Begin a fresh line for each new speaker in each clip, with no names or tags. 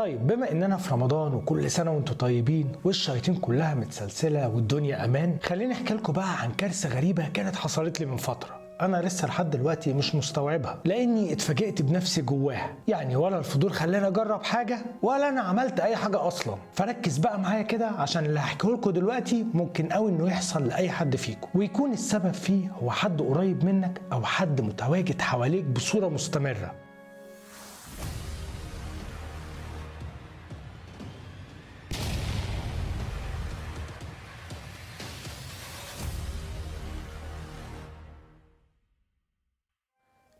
طيب بما اننا في رمضان وكل سنه وانتم طيبين والشياطين كلها متسلسله والدنيا امان، خليني احكي لكم بقى عن كارثه غريبه كانت حصلت لي من فتره. انا لسه لحد دلوقتي مش مستوعبها لاني اتفاجئت بنفسي جواها، يعني ولا الفضول خلاني اجرب حاجه ولا انا عملت اي حاجه اصلا. فركز بقى معايا كده عشان اللي هحكيه لكم دلوقتي ممكن قوي انه يحصل لاي حد فيكم، ويكون السبب فيه هو حد قريب منك او حد متواجد حواليك بصوره مستمره.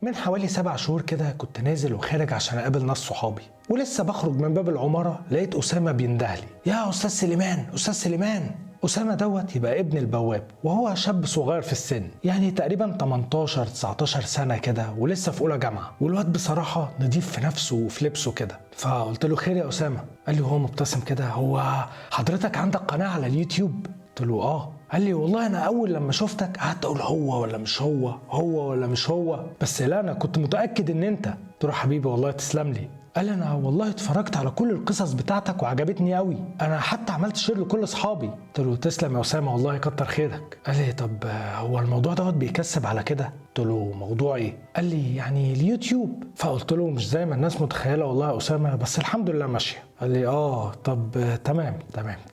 من حوالي 7 شهور كده كنت نازل وخارج عشان اقابل ناس صحابي، ولسه بخرج من باب العمارة لقيت أسامة بيندهلي: يا أستاذ سليمان، أستاذ سليمان. أسامة دوت يبقى ابن البواب، وهو شاب صغير في السن، يعني تقريبا 18 19 سنة كده، ولسه في أولى جامعة. والواد بصراحة نضيف في نفسه وفي لبسه كده. فقلت له: خير يا أسامة؟ قال لي وهو مبتسم كده: هو حضرتك عندك قناة على اليوتيوب؟ قلت له: آه. قال لي: والله انا اول لما شفتك قعدت اقول هو ولا مش هو، هو ولا مش هو، بس لا انا كنت متاكد ان انت. قلت له: حبيبي والله تسلم لي. قال لي: انا والله اتفرجت على كل القصص بتاعتك وعجبتني قوي، انا حتى عملت شير لكل اصحابي. قلت له: تسلم يا اسامه والله كتر خيرك. قال لي: طب هو الموضوع دوت بيكسب على كده؟ قلت له: موضوع ايه؟ قال لي: يعني اليوتيوب. فقلت له: مش زي ما الناس متخيله والله يا اسامه، بس الحمد لله ماشيه. قال لي: اه طب تمام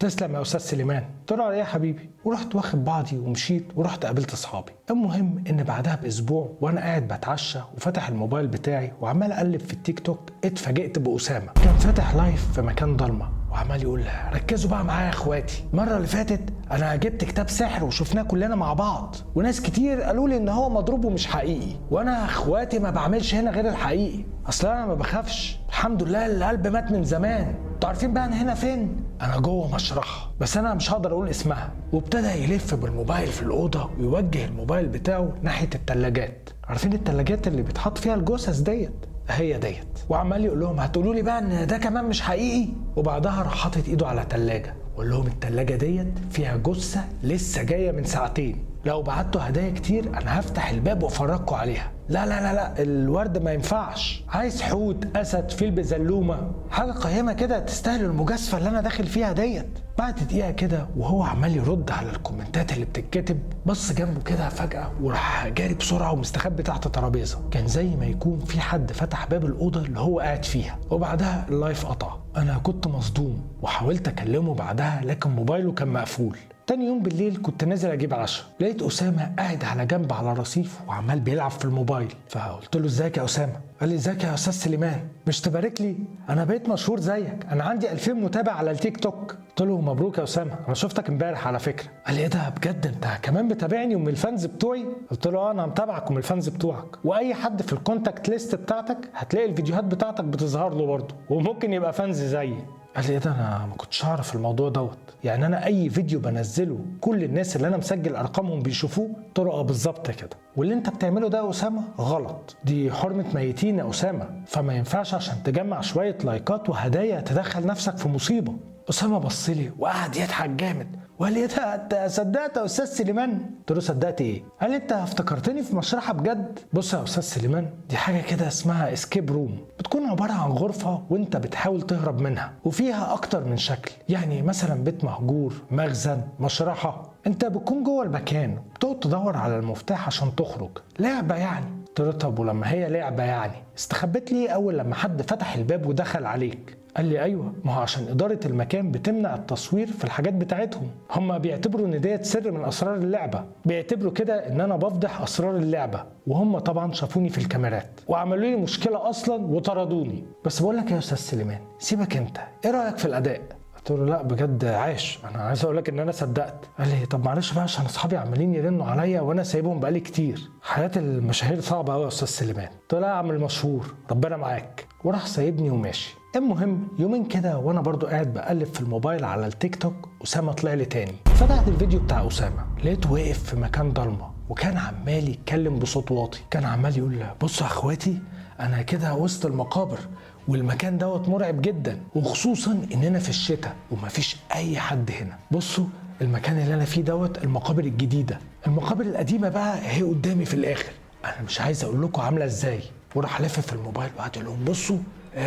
تسلم يا استاذ سليمان. قلت له: على ايه يا حبيبي؟ ورحت واخد بعضي ومشيت ورحت قابلت اصحابي. المهم ان بعدها باسبوع وانا قاعد بتعشى وفتح الموبايل بتاعي وعمال اقلب في التيك توك، اتفاجئت باسامه كان فاتح لايف في مكان ضلمه وعمال يقول: ركزوا بقى معايا يا اخواتي، المره اللي فاتت انا جبت كتاب سحر وشفناه كلنا مع بعض، وناس كتير قالوا لي ان هو مضروب ومش حقيقي، وانا يا اخواتي ما بعملش هنا غير الحقيقي، اصل انا ما بخافش، الحمد لله القلب مات من زمان. انتوا عارفين بقى انا هنا فين؟ انا جوه مشرحه بس انا مش هقدر اقول اسمها. وابتدى يلف بالموبايل في الاوضه ويوجه الموبايل بتاعه ناحيه الثلاجات. عارفين الثلاجات اللي بيتحط فيها الجثث ديت؟ هي ديت. وعمال يقول لهم: هتقولوا لي بقى ان ده كمان مش حقيقي؟ وبعدها راح حاطط ايده على ثلاجه وقال لهم: الثلاجه ديت فيها جثه لسه جايه من ساعتين، لو بعتوا هدايا كتير انا هفتح الباب وافرجكم عليها. لا لا لا لا، الورد ما ينفعش، عايز حوت، اسد، فيل بزلومه، حاجه قيمه كده تستاهل المجازفه اللي انا داخل فيها ديت. بعد دقيقه كده وهو عمال يرد على الكومنتات اللي بتتكتب، بص جنبه كده فجاه وراح جاري بسرعه ومستخبي تحت ترابيزه. كان زي ما يكون في حد فتح باب الاوضه اللي هو قاعد فيها. وبعدها اللايف قطع. انا كنت مصدوم وحاولت اكلمه بعدها لكن موبايله كان مقفول. تاني يوم بالليل كنت نازل اجيب عشاء، لقيت اسامه قاعد على جنب على رصيف وعمال بيلعب في الموبايل. فقلت له: ازيك يا اسامه؟ قال لي: ازيك يا استاذ سليمان، مش تبارك لي؟ انا بقيت مشهور زيك، انا عندي 2000 متابع على التيك توك. قلت له: مبروك يا اسامه، انا شفتك امبارح على فكره. قال لي: ايه ده بجد انت كمان بتابعني ومن الفانز بتوعي؟ قلت له: انا متابعك ومن الفانز بتوعك، واي حد في الكونتاكت ليست بتاعتك هتلاقي الفيديوهات بتاعتك بتظهر له برضه وممكن يبقى فانز زيي. قال لي: ايه ده، انا ما كنتش اعرف الموضوع دوت، يعني انا اي فيديو بنزله كل الناس اللي انا مسجل ارقامهم بيشوفوه؟ قلت له: اه بالظبط كده، واللي انت بتعمله ده يا اسامه غلط، دي حرمه ميتين يا اسامه، فما ينفعش عشان تجمع شويه لايكات وهدايا تدخل نفسك في مصيبه. اسامه بص لي وقعد يضحك جامد وقال لي: ايه ده، انت صدقت يا استاذ سليمان؟ قلت له: صدقت ايه؟ قال لي: انت افتكرتني في مشرحه بجد؟ بص يا استاذ سليمان، دي حاجه كده اسمها اسكيب روم، بتكون عباره عن غرفه وانت بتحاول تهرب منها، وفيها اكتر من شكل، يعني مثلا بيت مهجور، مخزن، مشرحه، انت بتكون جوه المكان بتقعد تدور على المفتاح عشان تخرج، لعبه يعني. قلت له: طب ولما هي لعبه يعني استخبيت ليه اول لما حد فتح الباب ودخل عليك؟ قال لي: ايوه، ما هو عشان اداره المكان بتمنع التصوير في الحاجات بتاعتهم، هم بيعتبروا ان ديت سر من اسرار اللعبه، بيعتبروا كده ان انا بفضح اسرار اللعبه، وهم طبعا شافوني في الكاميرات وعملوا لي مشكله اصلا وطردوني. بس بقول لك يا استاذ سليمان، سيبك انت، ايه رايك في الاداء؟ قلت له: لا بجد عاش، انا عايز اقول لك ان انا صدقت. قال لي: طب معلش بقى عشان اصحابي عمالين يرنوا عليا وانا سايبهم بقالي كتير، حياه المشاهير صعبه قوي يا استاذ سليمان. قلت له: لا يا عم المشهور، ربنا معاك، وراح سايبني وماشي. المهم يومين كده وانا برضو قاعد بقلب في الموبايل على التيك توك، اسامه طلع لي تاني. فتحت الفيديو بتاع اسامه لقيته واقف في مكان ضلمه وكان عمال يتكلم بصوت واطي، كان عمال يقول: بصوا يا اخواتي، انا كده وسط المقابر والمكان دوت مرعب جدا، وخصوصا اننا في الشتاء ومفيش اي حد هنا. بصوا المكان اللي انا فيه دوت المقابر الجديده، المقابر القديمه بقى هي قدامي في الاخر، انا مش عايز اقول لكم عامله ازاي. وراح لف في الموبايل وقعد يقول لهم: بصوا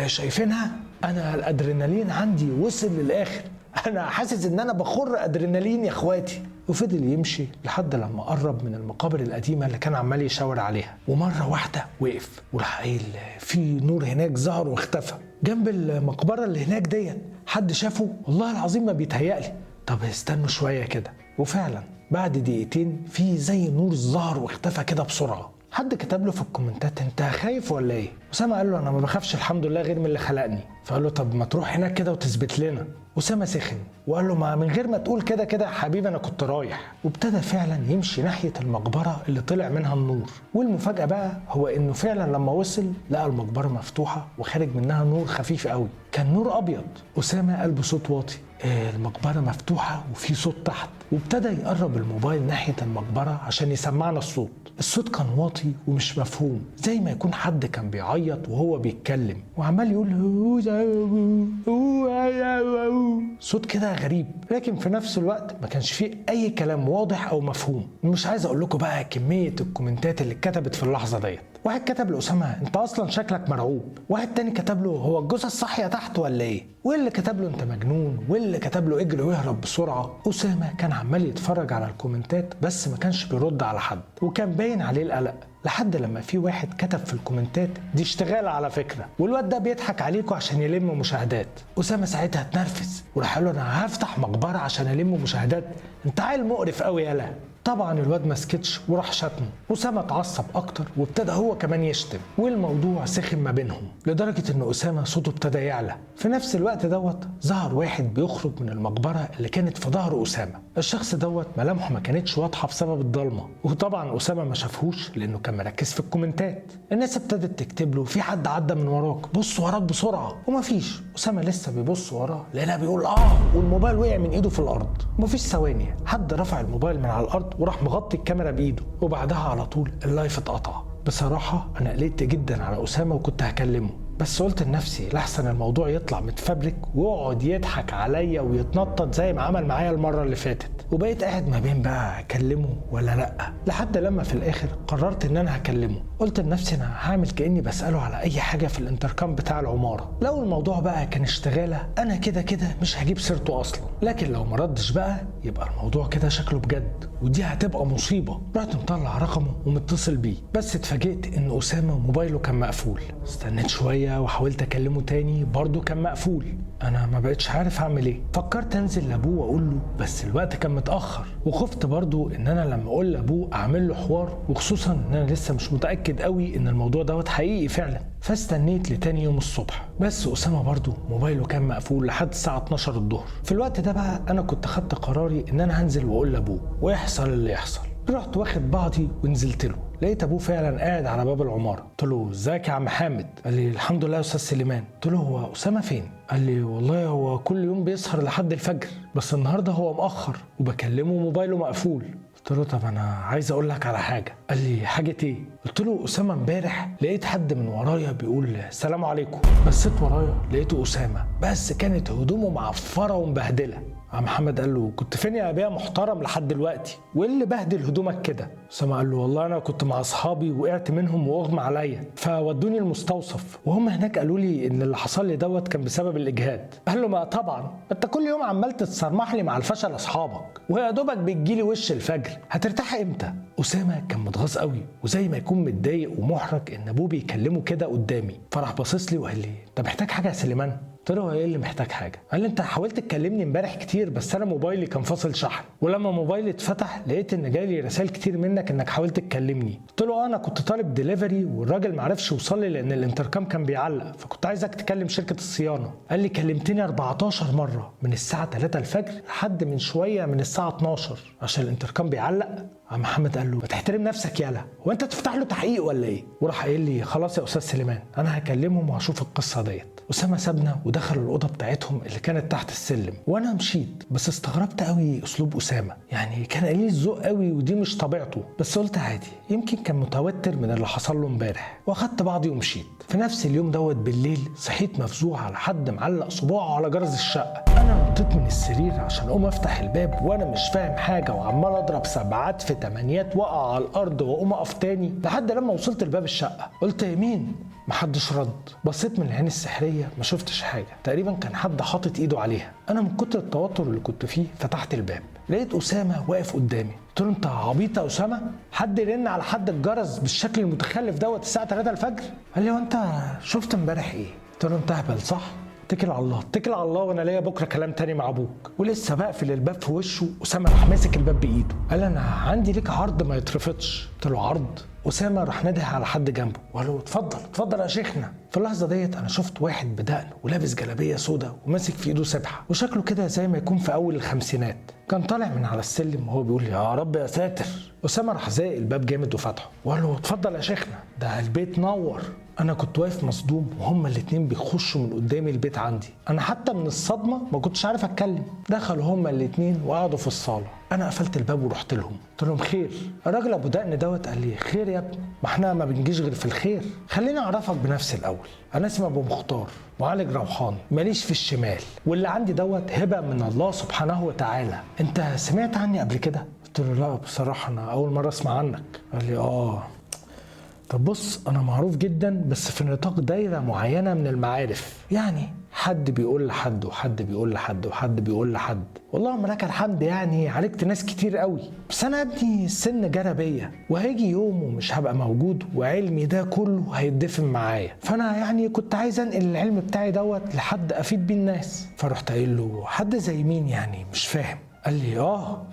شايفينها؟ انا الادرينالين عندي وصل للاخر، انا حاسس ان انا بخر ادرينالين يا اخواتي. وفضل يمشي لحد لما قرب من المقابر القديمه اللي كان عمال يشاور عليها، ومره واحده وقف وراح قايل في نور هناك ظهر واختفى جنب المقبره اللي هناك ديت، حد شافه؟ والله العظيم ما بيتهيألي. طب استنوا شويه كده. وفعلا بعد دقيقتين في زي نور ظهر واختفى كده بسرعه. حد كتب له في الكومنتات انت خايف ولا ايه؟ اسامه قال له انا ما بخافش الحمد لله غير من اللي خلقني. فقال له طب ما تروح هناك كده وتثبت لنا. اسامه سخن وقال له ما من غير ما تقول كده كده يا حبيبي انا كنت رايح. وابتدى فعلا يمشي ناحيه المقبره اللي طلع منها النور. والمفاجاه بقى هو انه فعلا لما وصل لقى المقبره مفتوحه وخارج منها نور خفيف قوي، كان نور ابيض. اسامه قال بصوت واطي المقبره مفتوحه وفي صوت تحت، وابتدى يقرب الموبايل ناحيه المقبره عشان يسمعنا الصوت. الصوت كان واطي ومش مفهوم، زي ما يكون حد كان بيعيط وهو بيتكلم وعمال يقول صوت كده غريب، لكن في نفس الوقت ما كانش فيه اي كلام واضح او مفهوم. مش عايز اقول لكم بقى كميه الكومنتات اللي اتكتبت في اللحظه ديت. واحد كتب لأسامة انت اصلا شكلك مرعوب، واحد تاني كتب له هو الجثه صاحيه تحت ولا ايه، واللي كتب له انت مجنون، واللي كتب له اجري واهرب بسرعه. اسامه كان عمال يتفرج على الكومنتات بس ما كانش بيرد على حد، وكان باين عليه القلق، لحد لما في واحد كتب في الكومنتات دي اشتغال على فكره، والواد ده بيضحك عليكم عشان يلم مشاهدات. اسامه ساعتها اتنرفز وراح قال له انا هفتح مقبره عشان الم مشاهدات، انت عيل مقرف قوي يالا. طبعا الواد ما سكتش وراح شتمه. اسامه اتعصب اكتر وابتدى هو كمان يشتم، والموضوع سخن ما بينهم لدرجه ان اسامه صوته ابتدى يعلى. في نفس الوقت دوت ظهر واحد بيخرج من المقبره اللي كانت في ظهر اسامه. الشخص دوت ملامحه ما كانتش واضحه بسبب الضلمه، وطبعا اسامه ما شافهوش لانه كان مركز في الكومنتات. الناس ابتدت تكتب له في حد عدى من وراك، بص وراك بسرعه، ومفيش. اسامه لسه بيبص وراه لقينا بيقول والموبايل وقع من ايده في الارض. ومفيش ثواني حد رفع الموبايل من على الارض وراح مغطي الكاميرا بايده، وبعدها على طول اللايف اتقطع. بصراحه انا قلقت جدا على اسامه وكنت هكلمه، بس قلت لنفسي لحسن الموضوع يطلع متفبرك ويقعد يضحك عليا ويتنطط زي ما عمل معايا المره اللي فاتت. وبقيت قاعد ما بين بقى اكلمه ولا لا، لحد لما في الاخر قررت ان انا هكلمه. قلت لنفسي انا هعمل كاني بساله على اي حاجه في الانتركام بتاع العماره. لو الموضوع بقى كان اشتغاله انا كده كده مش هجيب سيرته اصلا، لكن لو ما ردش بقى يبقى الموضوع كده شكله بجد، ودي هتبقى مصيبه. رحت مطلع رقمه ومتصل بيه، بس اتفاجئت ان اسامه موبايله كان مقفول. استنيت شويه وحاولت اكلمه تاني برضه كان مقفول. انا ما بقتش عارف اعمل ايه. فكرت انزل لابوه واقول له، بس الوقت كان متاخر، وخفت برضه ان انا لما اقول لابوه اعمل له حوار، وخصوصا ان انا لسه مش متاكد قوي ان الموضوع دوت حقيقي فعلا. فاستنيت لتاني يوم الصبح، بس اسامه برضه موبايله كان مقفول لحد الساعه 12 الظهر. في الوقت ده بقى انا كنت خدت قراري ان انا هنزل واقول لابوه ويحصل اللي يحصل. رحت واخد بعضي ونزلت له، لقيت ابوه فعلا قاعد على باب العماره. قلت له ازيك يا عم حامد؟ قال لي الحمد لله يا استاذ سليمان. قلت له هو اسامه فين؟ قال لي والله هو كل يوم بيسهر لحد الفجر، بس النهارده هو مأخر وبكلمه موبايله مقفول. قلت له طب انا عايز اقول لك على حاجه. قال لي حاجه ايه؟ قلت له اسامه امبارح لقيت حد من ورايا بيقول السلام عليكم، بصيت ورايا لقيته اسامه، بس كانت هدومه معفره ومبهدله. عم محمد قال له كنت فين يا ابيع محترم لحد دلوقتي؟ وايه اللي بهدل هدومك كده؟ اسامه قال له والله انا كنت مع اصحابي وقعت منهم واغمى عليا، فودوني المستوصف، وهم هناك قالوا لي ان اللي حصل لي دوت كان بسبب الاجهاد. قال له ما طبعا انت كل يوم عمال تتصرمح لي مع الفشل اصحابك، ويا دوبك بتجيلي وش الفجر، هترتاح امتى؟ اسامه كان متغاظ قوي وزي ما يكون متضايق ومحرج ان ابوه بيكلمه كده قدامي، فراح باصص لي وقال لي انت محتاج حاجه يا سليمان؟ قلت له ايه اللي محتاج حاجه؟ قال لي انت حاولت تكلمني امبارح كتير بس انا موبايلي كان فاصل شحن، ولما موبايلي اتفتح لقيت ان جاي رسائل كتير منك انك حاولت تكلمني. قلت له انا كنت طالب ديليفري والراجل ما عرفش يوصل لي لان الانتركام كان بيعلق، فكنت عايزك تكلم شركه الصيانه. قال لي كلمتني 14 مره من الساعه 3 الفجر لحد من شويه من الساعه 12 عشان الانتركام بيعلق. عم محمد قال له ما تحترم نفسك يالا، هو انت تفتح له تحقيق ولا ايه؟ وراح قايل لي خلاص يا استاذ سليمان انا هكلمهم وهشوف القصه ديت. اسامه سابنا ودخل الاوضه بتاعتهم اللي كانت تحت السلم، وانا مشيت. بس استغربت قوي اسلوب اسامه، يعني كان قليل الذوق قوي ودي مش طبيعته، بس قلت عادي يمكن كان متوتر من اللي حصل له امبارح، واخدت بعضي ومشيت. في نفس اليوم دوت بالليل صحيت مفزوع على حد معلق صباعه على جرس الشقه. انا نطيت من السرير عشان اقوم افتح الباب وانا مش فاهم حاجه وعمال اضرب سبعات في تمانيات واقع على الارض واقوم اقف تاني لحد لما وصلت لباب الشقه. قلت مين؟ محدش رد. بصيت من العين السحريه ما شفتش حاجه، تقريبا كان حد حاطط ايده عليها. انا من كتر التوتر اللي كنت فيه فتحت الباب، لقيت اسامه واقف قدامي. قلت له: انت عبيط يا اسامه؟ حد يرن على حد الجرس بالشكل المتخلف دوت الساعه 3 الفجر؟ قال لي: وانت شفت امبارح ايه؟ قلت له: انت اهبل صح؟ اتكل على الله، اتكل على الله، وانا ليا بكره كلام تاني مع ابوك. ولسه بقفل الباب في وشه، اسامه راح ماسك الباب بايده. قال: انا عندي ليك عرض ما يترفضش. قلت له: عرض؟ اسامه راح نده على حد جنبه وقال له: اتفضل اتفضل يا شيخنا. في اللحظه ديت انا شفت واحد بدقن ولابس جلابيه سودا وماسك في ايده سبحه، وشكله كده زي ما يكون في اول الخمسينات. كان طالع من على السلم وهو بيقول: يا رب يا ساتر. اسامه راح زايق الباب جامد وفتحه وقال له: اتفضل يا شيخنا، ده البيت نور. انا كنت واقف مصدوم وهما الاتنين بيخشوا من قدامي البيت عندي. انا حتى من الصدمه ما كنتش عارف اتكلم. دخلوا هما الاتنين وقعدوا في الصاله. انا قفلت الباب ورحت لهم، قلت لهم: خير؟ الراجل ابو دقن دوت قال لي: خير يا ابني، ما احنا ما بنجيش غير في الخير. خليني اعرفك بنفسي الاول، انا اسمي ابو مختار، معالج روحاني، ماليش في الشمال، واللي عندي دوت هبه من الله سبحانه وتعالى. انت سمعت عني قبل كده؟ قلت له: لا بصراحه انا اول مره اسمع عنك. قال لي: طب بص، انا معروف جدا بس في نطاق دايره معينه من المعارف، يعني حد بيقول لحد وحد بيقول لحد وحد بيقول لحد، والله لك الحمد، يعني عالجت ناس كتير قوي. بس انا يا ابني السن جرى بيا، وهيجي يوم ومش هبقى موجود وعلمي ده كله هيتدفن معايا، فانا يعني كنت عايز انقل العلم بتاعي دوت لحد افيد بيه الناس. فرحت قايل له: حد زي مين يعني؟ مش فاهم. قال لي: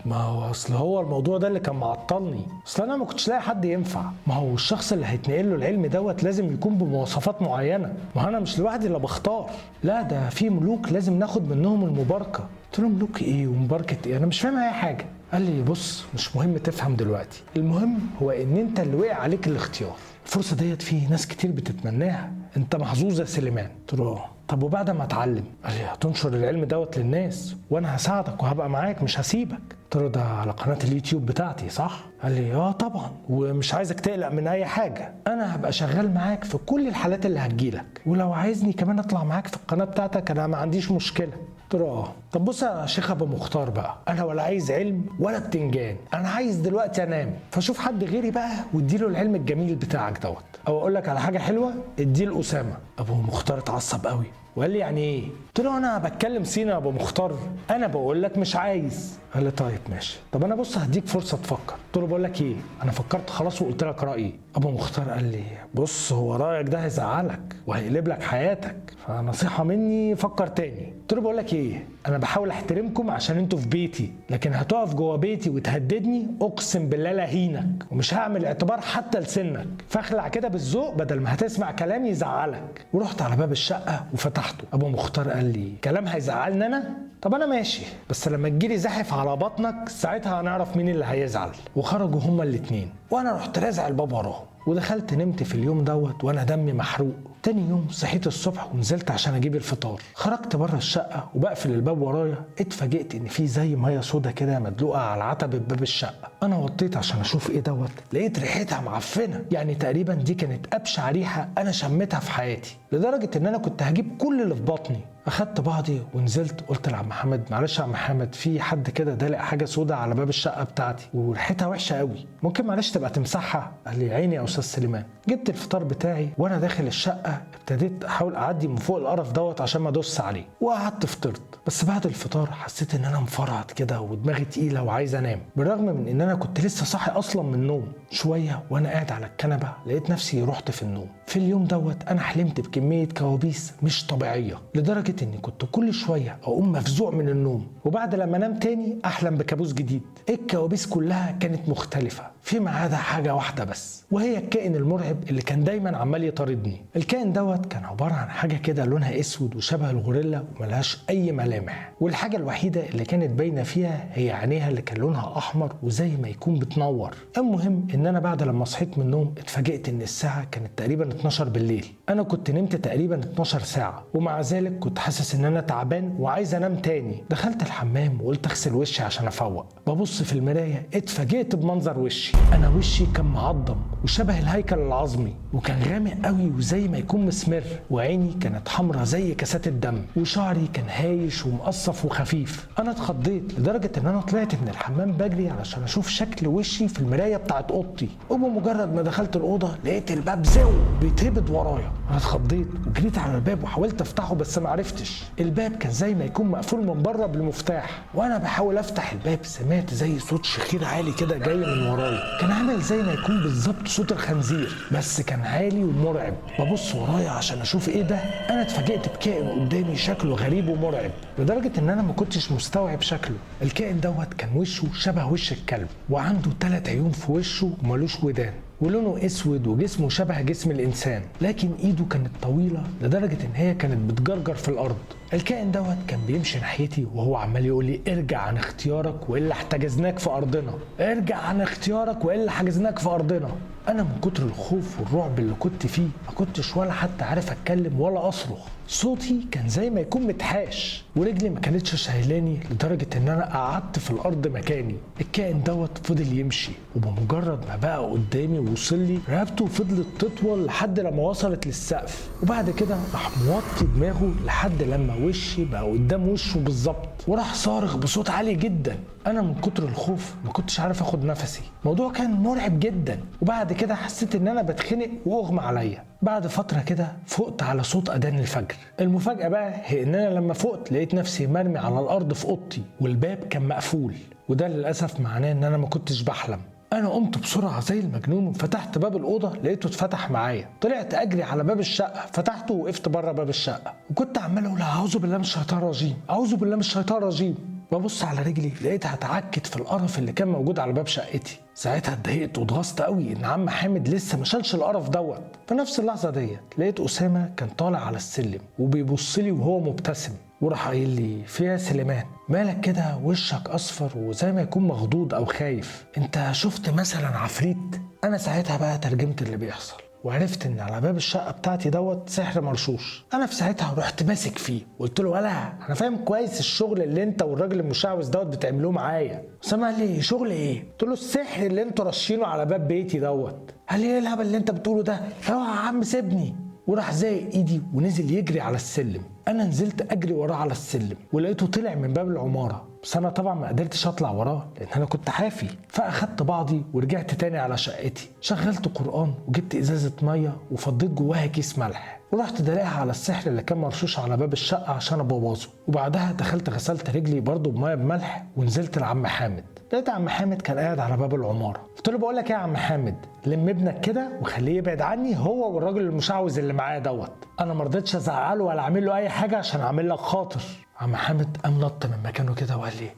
ما هو اصل هو الموضوع ده اللي كان معطلني، اصل انا ما كنتش لاقي حد ينفع. ما هو الشخص اللي هيتنقل له العلم دوت لازم يكون بمواصفات معينه، ما انا مش لوحدي اللي بختار، لا ده في ملوك لازم ناخد منهم المباركه. قلت له: ملوك ايه ومباركه ايه؟ انا مش فاهم اي حاجه. قال لي: بص، مش مهم تفهم دلوقتي، المهم هو ان انت اللي وقع عليك الاختيار. الفرصه ديت في ناس كتير بتتمناها، انت محظوظ يا سليمان. قلت له: طب وبعد ما اتعلم؟ قال لي: هتنشر العلم دوت للناس وانا هساعدك وهبقى معاك مش هسيبك. قلت له: ده على قناه اليوتيوب بتاعتي صح؟ قال لي: طبعا، ومش عايزك تقلق من اي حاجه، انا هبقى شغال معاك في كل الحالات اللي هتجيلك، ولو عايزني كمان اطلع معاك في القناه بتاعتك انا ما عنديش مشكله. قلت له: طب بص يا شيخ ابو مختار بقى، انا ولا عايز علم ولا بتنجان، انا عايز دلوقتي انام، فشوف حد غيري بقى واديله العلم الجميل بتاعك دوت، او اقول لك على حاجه حلوه، اديه لاسامه. ابو مختار اتعصب قوي وقال لي: يعني ايه؟ قلت له: انا بتكلم صيني يا ابو مختار، انا بقول لك مش عايز. قال لي: طيب ماشي، طب انا بص هديك فرصه تفكر. قلت له: بقول لك ايه، انا فكرت خلاص وقلت لك رايي. ابو مختار قال لي: بص، هو رايك ده هيزعلك وهيقلب لك حياتك، فنصيحه مني فكر تاني. قلت له: بقول لك ايه، انا بحاول احترمكم عشان انتوا في بيتي، لكن هتقف جوه بيتي وتهددني، اقسم بالله لا هينك ومش هعمل اعتبار حتى لسنك، فاخلع كده بالذوق بدل ما هتسمع كلام يزعلك. ورحت على باب الشقه وفتحته. ابو مختار قال لي: كلام هيزعلني انا؟ طب انا ماشي، بس لما تجيلي زاحف على بطنك ساعتها هنعرف مين اللي هيزعل. وخرجوا هما الاتنين وانا رحت رازع الباب وراهم، ودخلت نمت في اليوم دوت وانا دمي محروق. تاني يوم صحيت الصبح ونزلت عشان اجيب الفطار. خرجت بره الشقه وبقفل الباب ورايا، اتفاجئت ان في زي ميه سودا كده مدلوقه على عتبه باب الشقه. انا وطيت عشان اشوف ايه دوت، لقيت ريحتها معفنه، يعني تقريبا دي كانت ابشع ريحه انا شميتها في حياتي، لدرجه ان انا كنت هجيب كل اللي في بطني. اخدت بعضي ونزلت، قلت لعم محمد: معلش يا عم محمد، في حد كده دلق حاجه سودا على باب الشقه بتاعتي وريحتها وحشه قوي، ممكن معلش تبقى تمسحها؟ قال لي: عيني يا استاذ سليمان. جبت الفطار بتاعي وانا داخل الشقه ابتديت احاول اعدي من فوق القرف دوت عشان ما ادوس عليه، وقعدت فطرت. بس بعد الفطار حسيت ان انا مفرهد كده ودماغي تقيله وعايز انام، بالرغم من ان انا كنت لسه صاحي اصلا من النوم. شويه وانا قاعد على الكنبه لقيت نفسي رحت في النوم. في اليوم دوت انا حلمت بكميه كوابيس مش طبيعيه، لدرجه اني كنت كل شويه اقوم مفزوع من النوم، وبعد لما انام تاني احلم بكابوس جديد. الكوابيس كلها كانت مختلفه فيما عدا حاجه واحده بس، وهي الكائن المرعب اللي كان دايما عمال يطاردني. الكائن دوت كان عباره عن حاجه كده لونها اسود وشبه الغوريلا وملهاش اي ملامح، والحاجه الوحيده اللي كانت باينه فيها هي عينيها اللي كان لونها احمر وزي ما يكون بتنور. المهم ان انا بعد لما صحيت من النوم اتفاجئت ان الساعه كانت تقريبا 12 بالليل. انا كنت نمت تقريبا 12 ساعه، ومع ذلك كنت حاسس ان انا تعبان وعايز انام تاني. دخلت الحمام وقلت اغسل وشي عشان افوق. ببص في المرايه اتفاجئت بمنظر وشي. انا وشي كان معضم وشبه الهيكل العظمي، وكان غامق قوي وزي ما يكون مسمر، وعيني كانت حمرة زي كاسات الدم، وشعري كان هايش ومقصف وخفيف. انا اتخضيت لدرجة ان انا طلعت من الحمام بجري علشان اشوف شكل وشي في المراية بتاعت اوضتي، وبمجرد ما دخلت الأوضة لقيت الباب زو بيتهبد ورايا. انا اتخضيت وجريت على الباب وحاولت افتحه بس ما عرفتش. الباب كان زي ما يكون مقفول من بره بالمفتاح، وانا بحاول افتح الباب سمعت زي صوت شخير عالي كده جاي من ورايا، كان عامل زي ما يكون بالظبط صوت الخنزير بس كان عالي ومرعب. ببص ورايا عشان اشوف ايه ده، انا اتفاجئت بكائن قدامي شكله غريب ومرعب لدرجة ان انا ما كنتش مستوعب شكله. الكائن دوت كان وشه شبه وش الكلب، وعنده 3 عيون في وشه ومالوش ودان، ولونه اسود، وجسمه شبه جسم الانسان، لكن ايده كانت طويله لدرجه ان هي كانت بتجرجر في الارض. الكائن دوت كان بيمشي ناحيتي وهو عمال يقول لي ارجع عن اختيارك والا احتجزناك في ارضنا، ارجع عن اختيارك والا حجزناك في ارضنا. انا من كتر الخوف والرعب اللي كنت فيه ما كنتش ولا حتى عارف اتكلم ولا اصرخ. صوتي كان زي ما يكون متحاش، ورجلي ما كانتش شايلاني لدرجه ان انا قعدت في الارض مكاني. الكائن دوت فضل يمشي، وبمجرد ما بقى قدامي ووصل لي رقبته فضلت تطول لحد لما وصلت للسقف، وبعد كده راح موطي دماغه لحد لما وشي بقى قدام وشه بالظبط، وراح صارخ بصوت عالي جدا. انا من كتر الخوف ما كنتش عارف اخد نفسي، الموضوع كان مرعب جدا. وبعد كده حسيت ان انا بتخنق واغمى عليا. بعد فتره كده فقت على صوت اذان الفجر. المفاجاه بقى هي ان انا لما فقت لقيت نفسي مرمي على الارض في اوضتي، والباب كان مقفول، وده للاسف معناه ان انا ما كنتش بحلم. انا قمت بسرعه زي المجنون وفتحت باب الاوضه لقيته اتفتح معايا. طلعت اجري على باب الشقه، فتحته ووقفت بره باب الشقه، وكنت عمال اقول اعوذ بالله من الشيطان الرجيم، اعوذ بالله من الشيطان الرجيم. ببص على رجلي لقيتها اتعكت في القرف اللي كان موجود على باب شقتي. ساعتها اتضايقت واتغصت قوي ان عم حامد لسه ما شالش القرف دوت. في نفس اللحظه ديت لقيت اسامه كان طالع على السلم وبيبص لي وهو مبتسم، وراح قايل لي في يا سليمان مالك كده وشك اصفر وزي ما يكون مخضوض او خايف، انت شفت مثلا عفريت؟ انا ساعتها بقى ترجمت اللي بيحصل وعرفت ان على باب الشقه بتاعتي دوت سحر مرشوش. انا في ساعتها رحت ماسك فيه وقلت له ولا انا فاهم كويس الشغل اللي انت والراجل المشعوذ دوت بتعملوه معايا. اسامه قال لي شغل ايه؟ قلت له السحر اللي انتوا رشينه على باب بيتي دوت. قال لي ايه الهبل اللي انت بتقوله ده؟ اوعى يا عم سيبني. وراح زايق ايدي ونزل يجري على السلم. انا نزلت اجري وراه على السلم ولقيته طلع من باب العماره، بس انا طبعا ما قدرتش اطلع وراه لان انا كنت حافي. فاخدت بعضي ورجعت تاني على شقتي، شغلت قرآن وجبت ازازه ميه وفضيت جواها كيس ملح، ورحت دلقها على السحر اللي كان مرشوش على باب الشقه عشان ابوظه. وبعدها دخلت غسلت رجلي برضه بميه بملح ونزلت لعم حامد. لقيت عم حامد كان قاعد على باب العماره. قلت له بقول لك ايه يا عم حامد، لم ابنك كده وخليه يبعد عني هو والراجل المشعوذ اللي معاه دوت. انا ما رضيتش ازعله ولا اعمل له اي حاجه عشان اعمل لك خاطر. عم حامد قام نط من مكانه كده وقال لي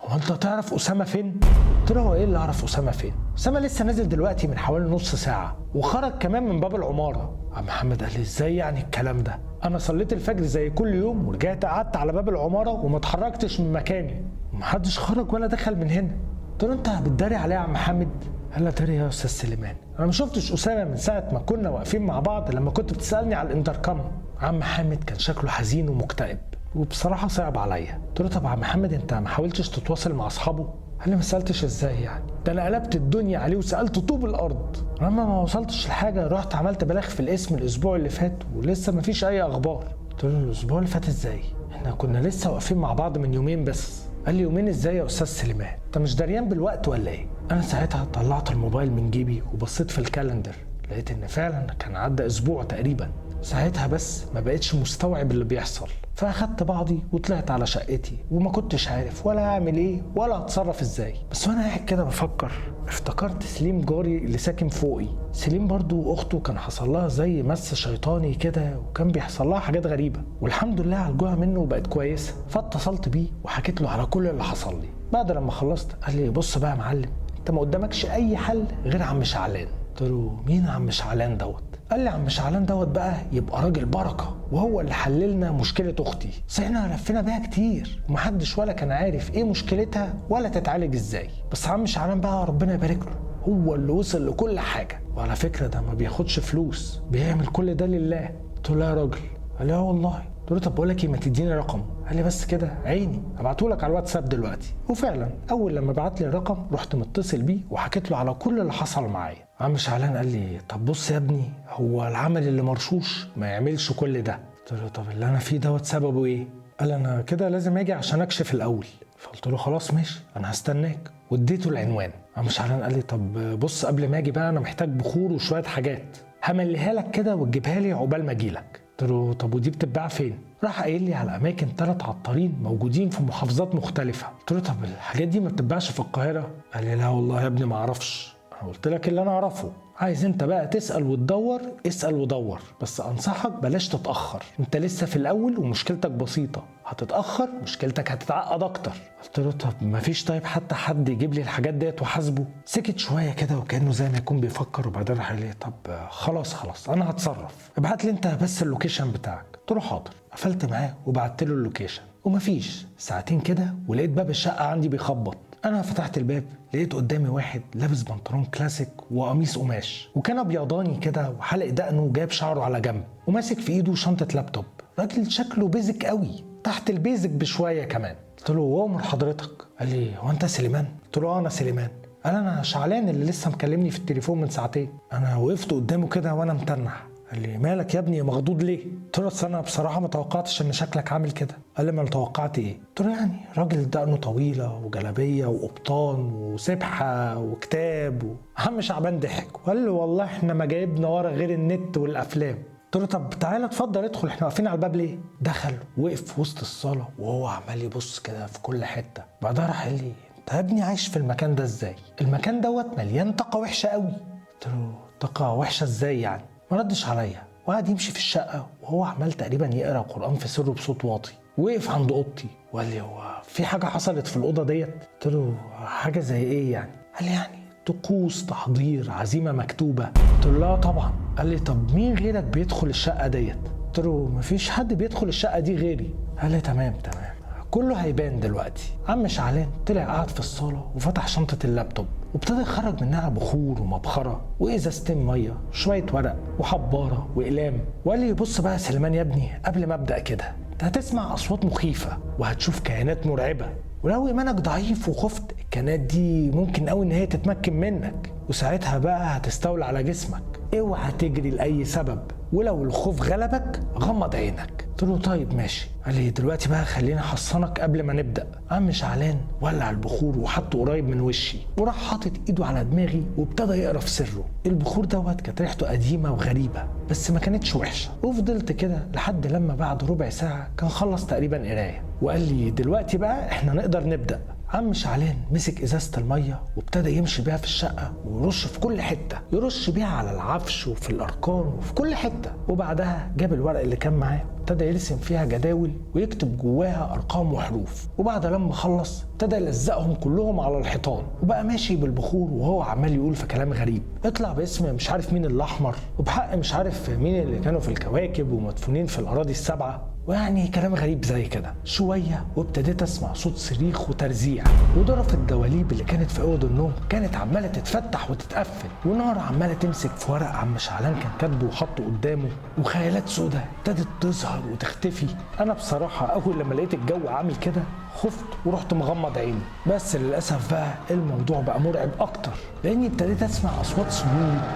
هو انت تعرف اسامه فين؟ قلت له هو ايه اللي اعرف اسامه فين؟ اسامه لسه نازل دلوقتي من حوالي نص ساعه وخرج كمان من باب العماره. عم محمد قال لي ازاي يعني الكلام ده؟ انا صليت الفجر زي كل يوم ورجعت قعدت على باب العماره وما اتحركتش من مكاني ومحدش خرج ولا دخل من هنا. قلت له انت بتداري عليه يا عم محمد؟ قال لي داري يا استاذ سليمان، انا ما شفتش اسامه من ساعه ما كنا واقفين مع بعض لما كنت بتسالني على الانتركم. عم حامد كان شكله حزين ومكتئب وبصراحه صعب عليا. قلت له طب يا عم محمد انت ما حاولتش تتواصل مع اصحابه؟ قال لي ما سالتش ازاي يعني؟ ده انا قلبت الدنيا عليه وسالت طوب الارض. لما ما وصلتش لحاجه رحت عملت بلاغ في الاسم الاسبوع اللي فات ولسه ما فيش اي اخبار. قلت له الاسبوع اللي فات ازاي؟ احنا كنا لسه واقفين مع بعض من يومين بس. قال لي يومين ازاي يا استاذ سليمان؟ انت مش دريان بالوقت ولا ايه؟ انا ساعتها طلعت الموبايل من جيبي وبصيت في الكالندر، لقيت ان فعلا كان عدى اسبوع تقريبا. ساعتها بس ما بقتش مستوعب اللي بيحصل، فاخدت بعضي وطلعت على شقتي وما كنتش عارف ولا اعمل ايه ولا اتصرف ازاي. بس وانا قاعد كده بفكر افتكرت سليم جاري اللي ساكن فوقي. سليم برضو اخته كان حصل لها زي مس شيطاني كده وكان بيحصل لها حاجات غريبه، والحمد لله عالجوها منه وبقت كويسه. فاتصلت بيه وحكيت له على كل اللي حصل لي. بعد لما خلصت قال لي بص بقى يا معلم، انت ما قدامكش اي حل غير عم شعلان. قلت له مين عم شعلان دوت؟ قال لي عم شعلان دوت بقى يبقى راجل بركه وهو اللي حللنا مشكله اختي، بس احنا لفينا بيها كتير ومحدش ولا كان عارف ايه مشكلتها ولا تتعالج ازاي. بس عم شعلان بقى ربنا يبارك له هو اللي وصل لكل حاجه، وعلى فكره ده ما بياخدش فلوس، بيعمل كل ده لله. قلت له لا يا راجل. قال لي اه والله. قلت له طب بقول لك ايه، ما تديني رقمه؟ قال لي بس كده عيني، هبعته لك على الواتساب دلوقتي. وفعلا اول لما بعت لي الرقم رحت متصل بيه وحكيت له على كل اللي حصل معايا. عم شعلان قال لي طب بص يا ابني، هو العمل اللي مرشوش ما يعملش كل ده. قلت له طب اللي انا فيه دوت سببه ايه؟ قال انا كده لازم اجي عشان اكشف الاول. فقلت له خلاص ماشي انا هستناك، واديته العنوان. عم شعلان قال لي طب بص قبل ما اجي بقى انا محتاج بخور وشويه حاجات همليها لك كده وتجيبها لي عقبال ما اجيلك. قلت له طب ودي بتتباع فين؟ راح قايل لي على اماكن 3 عطارين موجودين في محافظات مختلفه. قلت له طب الحاجات دي ما بتتباعش في القاهره؟ قال لي لا والله يا ابني ما اعرفش، انا قلت لك اللي انا اعرفه، عايز انت بقى تسال وتدور، اسال ودور، بس انصحك بلاش تتاخر، انت لسه في الاول ومشكلتك بسيطه، هتتاخر مشكلتك هتتعقد اكتر. قلت له طب ما فيش طيب حتى حد يجيب لي الحاجات ديت وحاسبه؟ سكت شويه كده وكانه زي ما يكون بيفكر، وبعدين راح قال لي طب خلاص انا هتصرف، ابعت لي انت بس اللوكيشن بتاعك. قلت له حاضر. قفلت معاه وبعت له اللوكيشن، ومفيش ساعتين كده ولقيت باب الشقه عندي بيخبط. انا فتحت الباب لقيت قدامي واحد لابس بنطلون كلاسيك وقميص قماش، وكان ابيضاني كده وحلق دقنه وجايب شعره على جنب، وماسك في ايده شنطه لابتوب. راجل شكله بيزك قوي، تحت البيزك بشويه كمان. قلت له وامر حضرتك؟ قال لي هو انت سليمان؟ قلت له انا سليمان. قال انا شعلان اللي لسه مكلمني في التليفون من ساعتين. انا وقفت قدامه كده وانا متنح. قال لي مالك يا ابني مخضوض ليه؟ قلت له اصل انا بصراحه ما توقعتش ان شكلك عامل كده. قال لي ما انا توقعت ايه؟ قلت له يعني راجل دقنه طويله وجلابيه وقبطان وسبحه وكتاب عم شعبان ضحك وقال له والله احنا ما جايبنا ورا غير النت والافلام. قلت له طب تعالى اتفضل ادخل، احنا واقفين على الباب ليه؟ دخل وقف في وسط الصاله وهو عمال يبص كده في كل حته. بعدها راح قال لي انت يا ابني عايش في المكان ده ازاي؟ المكان دوت مليان طاقه وحشه قوي. قلت له طاقه وحشه ازاي يعني؟ ما ردش عليا وقعد يمشي في الشقه وهو عمال تقريبا يقرا قران في سره بصوت واطي. وقف عند اوضتي وقال لي هو في حاجه حصلت في الاوضه ديت؟ قلت له حاجه زي ايه يعني؟ قال لي يعني طقوس تحضير عزيمه مكتوبه. قلت له لا طبعا. قال لي طب مين غيرك بيدخل الشقه ديت؟ قلت له مفيش حد بيدخل الشقه دي غيري. قال لي تمام كله هيبان دلوقتي. عم شعلان طلع قعد في الصاله وفتح شنطه اللابتوب وابتدى يخرج منها بخور ومبخره وازازتين ميه وشويه ورق وحباره واقلام، وقال لي بص بقى يا سليمان يا ابني قبل ما ابدا كده انت هتسمع اصوات مخيفه وهتشوف كائنات مرعبه، ولو ايمانك ضعيف وخفت الكائنات دي ممكن قوي ان هي تتمكن منك، وساعتها بقى هتستولى على جسمك. اوعى تجري لاي سبب، ولو الخوف غلبك غمض عينك. قلت له طيب ماشي. قال لي دلوقتي بقى خليني احصنك قبل ما نبدا. عم شعلان ولع البخور وحطه قريب من وشي وراح حاطط ايده على دماغي وابتدى يقرا في سره. البخور دوت كانت ريحته قديمه وغريبه بس ما كانتش وحشه، وفضلت كده لحد لما بعد ربع ساعه كان خلص تقريبا قرايه وقال لي دلوقتي بقى احنا نقدر نبدا. عم شعلان مسك ازازه الميه وابتدى يمشي بيها في الشقه ويرش في كل حته، يرش بيها على العفش وفي الاركان وفي كل حته، وبعدها جاب الورق اللي كان معاه ابتدى يرسم فيها جداول ويكتب جواها ارقام وحروف، وبعد لما خلص ابتدى يلزقهم كلهم على الحيطان، وبقى ماشي بالبخور وهو عمال يقول في كلام غريب، اطلع باسم مش عارف مين الاحمر، وبحق مش عارف مين اللي كانوا في الكواكب ومدفونين في الاراضي السبعه، ويعني كلام غريب زي كده. شويه وابتديت اسمع صوت صريخ وترزيع، وضرف الدواليب اللي كانت في اوضه النوم كانت عماله تتفتح وتتقفل، ونار عماله تمسك في ورق عم شعلان كان كاتبه وحطه قدامه، وخيالات سودة ابتدت تظهر وتختفي. انا بصراحه اول لما لقيت الجو عامل كده خفت ورحت مغمض عيني، بس للاسف بقى الموضوع بقى مرعب اكتر لاني ابتديت اسمع اصوات صوت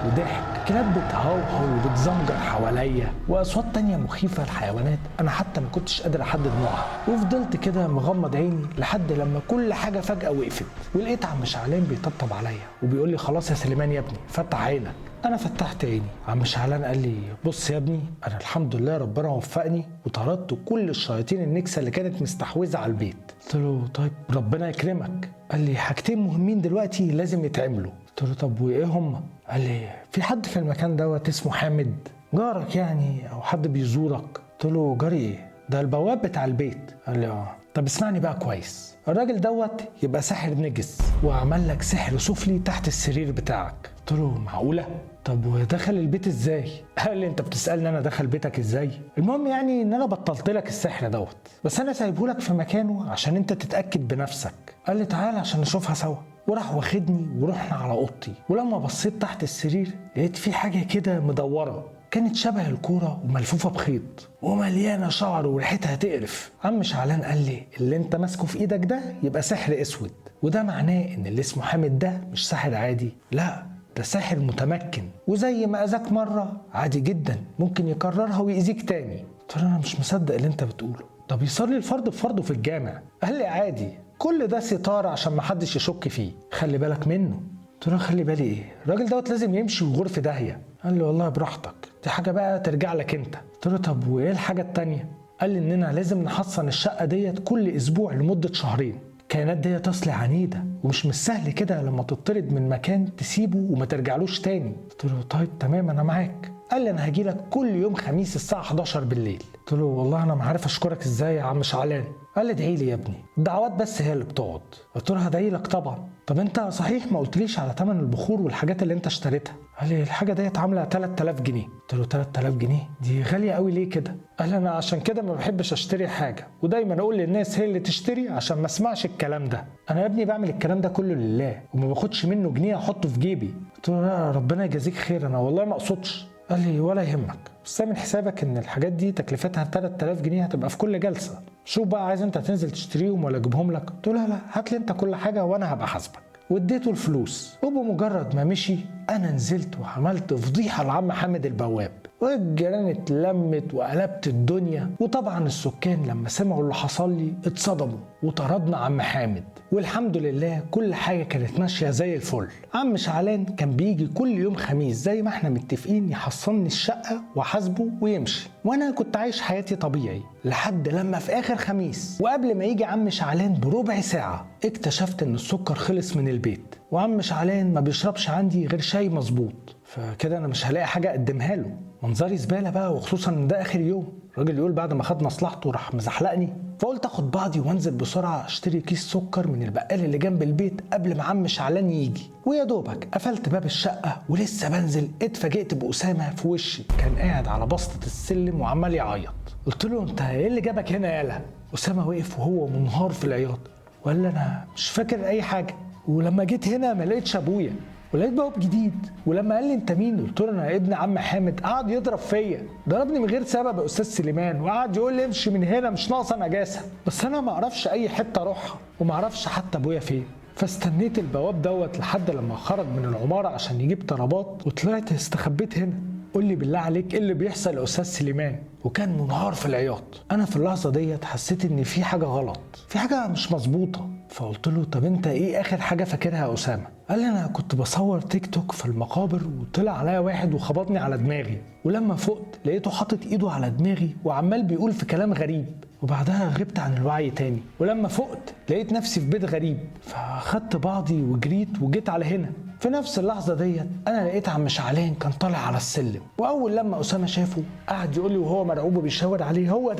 وضحك، كلاب بتهوهو وبتزمجر حواليا، واصوات تانية مخيفه لحيوانات انا حتى ما كنتش قادر احدد نوعها. وفضلت كده مغمض عيني لحد لما كل حاجه فجاه وقفت، ولقيت عم شعلان بيطبطب عليا وبيقول لي خلاص يا سليمان يا ابني فتح عينك. انا فتحت عيني. عم شعلان قال لي بص يا ابني انا الحمد لله ربنا وفقني وطردت كل الشياطين النكسه اللي كانت مستحوذه على البيت. قلت له طيب ربنا يكرمك. قال لي حاجتين مهمين دلوقتي لازم يتعملوا. قلت له طب وايه هم؟ قال لي في حد في المكان دوت اسمه حامد جارك يعني او حد بيزورك. قلت له جاري ايه؟ ده البواب بتاع البيت. قال لي اه. طب اسمعني بقى كويس، الراجل دوت يبقى ساحر نجس وعمل لك سحر سفلي تحت السرير بتاعك. قلت له معقوله؟ طب ودخل البيت ازاي؟ قال لي انت بتسالني انا دخل بيتك ازاي؟ المهم يعني ان انا بطلت لك السحر دوت، بس انا سايبه لك في مكانه عشان انت تتاكد بنفسك. قال لي تعالى عشان نشوفها سوا، وراح واخدني ورحنا على اوضتي، ولما بصيت تحت السرير لقيت في حاجه كده مدوره كانت شبه الكوره وملفوفه بخيط ومليانه شعر وريحتها تقرف. عم شعلان قال لي اللي انت ماسكه في ايدك ده يبقى سحر اسود، وده معناه ان اللي اسمه حامد ده مش ساحر عادي، لا ده ساحر متمكن، وزي ما اذاك مره عادي جدا ممكن يكررها ويأذيك تاني. قلت له انا مش مصدق اللي انت بتقوله، ده بيصلي الفرض بفرضه في الجامع. قال لي عادي، كل ده ستار عشان محدش يشك فيه، خلي بالك منه. قلت له خلي بالي ايه؟ الراجل دوت لازم يمشي ويغور في داهيه. قال لي والله براحتك، دي حاجه بقى ترجع لك انت. قلت له طب وايه الحاجه التانيه؟ قال لي اننا لازم نحصن الشقه ديت كل اسبوع لمده شهرين. الكائنات ديت اصل عنيده، ومش سهل كده لما تطرد من مكان تسيبه وما ترجعلوش تاني. قلت له طيب تمام انا معاك. قال لي انا هجيلك كل يوم خميس الساعه 11 بالليل. قلت له والله انا ما عارف اشكرك ازاي يا عم شعلان. قال لي ادعي لي يا ابني، الدعوات بس هي اللي بتقعد. قلت له هدعي لك طبعا. طب انت صحيح ما قلتليش على ثمن البخور والحاجات اللي انت اشتريتها؟ قال لي الحاجه ديت عامله 3000 جنيه. قلت له 3000 جنيه دي غاليه قوي ليه كده؟ قال لي انا عشان كده ما بحبش اشتري حاجه، ودايما اقول للناس هي اللي تشتري عشان ما اسمعش الكلام ده. انا يا ابني بعمل الكلام ده كله لله وما باخدش منه جنيه احطه في جيبي. قلت له لا ربنا يجازيك خير، انا والله ما اقصدش. قال لي ولا يهمك، بس اعمل حسابك ان الحاجات دي تكلفتها 3000 جنيه هتبقى في كل جلسه. شوف بقى عايز انت تنزل تشتريهم ولا اجيبهم لك؟ قلت له لا هات لي انت كل حاجه وانا هبقى حاسبك. واديته الفلوس، وبمجرد ما مشي انا نزلت وعملت فضيحه لعم حامد البواب، والجيران اتلمت وقلبت الدنيا. وطبعا السكان لما سمعوا اللي حصل لي اتصدموا وطردنا عم حامد، والحمد لله كل حاجه كانت ماشيه زي الفل. عم شعلان كان بيجي كل يوم خميس زي ما احنا متفقين يحصلني الشقه وحاسبه ويمشي، وانا كنت عايش حياتي طبيعي لحد لما في اخر خميس وقبل ما يجي عم شعلان بربع ساعه اكتشفت ان السكر خلص من البيت، وعم شعلان ما بيشربش عندي غير شاي مظبوط، فكده انا مش هلاقي حاجه اقدمها له. منظري زباله بقى، وخصوصا ان ده اخر يوم. الراجل يقول بعد ما خد مصلحته راح مزحلقني. فقلت اخد بعضي وانزل بسرعه اشتري كيس سكر من البقال اللي جنب البيت قبل ما عم شعلان يجي. ويا دوبك قفلت باب الشقه ولسه بنزل اتفاجئت باسامه في وشي، كان قاعد على بسطه السلم وعمال يعيط. قلت له انت ايه اللي جابك هنا يالا؟ اسامه وقف وهو منهار في العياط وقال لي انا مش فاكر اي حاجه، ولما جيت هنا ما لقيتش ابويا ولقيت بواب جديد، ولما قال لي انت مين قلت له انا ابن عم حامد. قعد يضرب فيا، ضربني من غير سبب يا استاذ سليمان، وقعد يقول لي امشي من هنا مش ناقصه نجاسه، بس انا ما اعرفش اي حته اروحها وما اعرفش حتى ابويا فين. فاستنيت البواب دوت لحد لما خرج من العماره عشان يجيب طلبات، وطلعت استخبيت هنا. قول لي بالله عليك ايه اللي بيحصل يا استاذ سليمان؟ وكان منهار في العياط. انا في اللحظه ديت حسيت ان في حاجه غلط، في حاجه مش مظبوطه. فقلت له طب انت ايه اخر حاجه فاكرها يا اسامه؟ قال لي انا كنت بصور تيك توك في المقابر وطلع عليا واحد وخبطني على دماغي، ولما فقت لقيته حاطط ايده على دماغي وعمال بيقول في كلام غريب، وبعدها غبت عن الوعي تاني. ولما فقت لقيت نفسي في بيت غريب، فاخدت بعضي وجريت وجيت على هنا. في نفس اللحظه ديت انا لقيت عم شعلان كان طالع على السلم، واول لما اسامه شافه قعد يقول لي وهو مرعوب وبيشاور عليه هو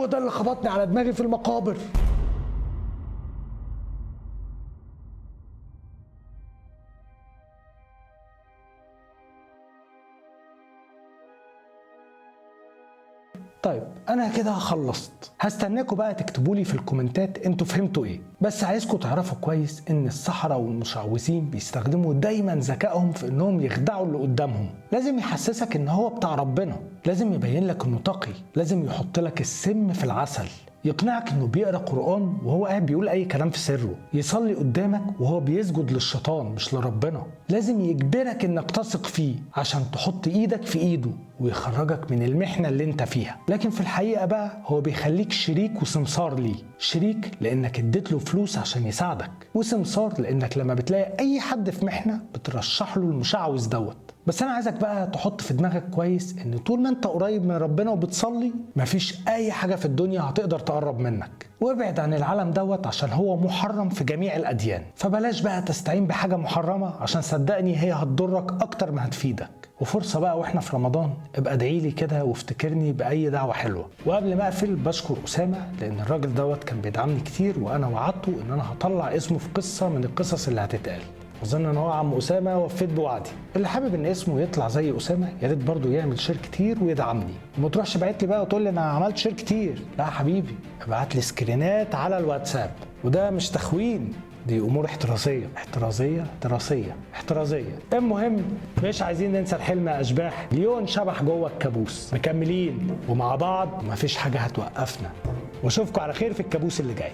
ده اللي خبطني على دماغي في المقابر. طيب انا كده خلصت، هستناكم بقى تكتبوا لي في الكومنتات انتوا فهمتوا ايه. بس عايزكم تعرفوا كويس ان السحرة والمشعوذين بيستخدموا دايما ذكائهم في انهم يخدعوا اللي قدامهم. لازم يحسسك ان هو بتاع ربنا، لازم يبين لك انه تقي، لازم يحط لك السم في العسل، يقنعك انه بيقرا قرآن وهو قاعد بيقول اي كلام في سره، يصلي قدامك وهو بيسجد للشيطان مش لربنا، لازم يجبرك انك تثق فيه عشان تحط ايدك في ايده ويخرجك من المحنة اللي انت فيها. لكن في الحقيقة بقى هو بيخليك شريك وسمسار ليه، شريك لانك اديت له فلوس عشان يساعدك، وسمسار لانك لما بتلاقي اي حد في محنة بترشح له المشعوذ دوت. بس انا عايزك بقى تحط في دماغك كويس ان طول ما انت قريب من ربنا وبتصلي مفيش اي حاجة في الدنيا هتقدر تقرب منك. وابعد عن العالم دوت عشان هو محرم في جميع الاديان، فبلاش بقى تستعين بحاجة محرمة عشان صدقني هي هتضرك اكتر ما هتفيدك. وفرصة بقى واحنا في رمضان ابقى ادعي لي كده وافتكرني باي دعوة حلوة. وقبل ما اقفل بشكر اسامة لان الراجل دوت كان بيدعمني كتير، وانا وعدته ان انا هطلع اسمه في قصة من القصص اللي هتتقال. اظن ان هو عم اسامه وفيت بوعدي. اللي حابب ان اسمه يطلع زي اسامه يا ريت برضه يعمل شير كتير ويدعمني، وما تروحش باعت لي بقى وتقول لي انا عملت شير كتير. لا يا حبيبي، ابعت لي سكرينات على الواتساب، وده مش تخوين، دي امور احترازيه. المهم مش عايزين ننسى الحلم يا اشباح، مليون شبح جوه الكابوس مكملين ومع بعض، ومفيش حاجه هتوقفنا. واشوفكم على خير في الكابوس اللي جاي.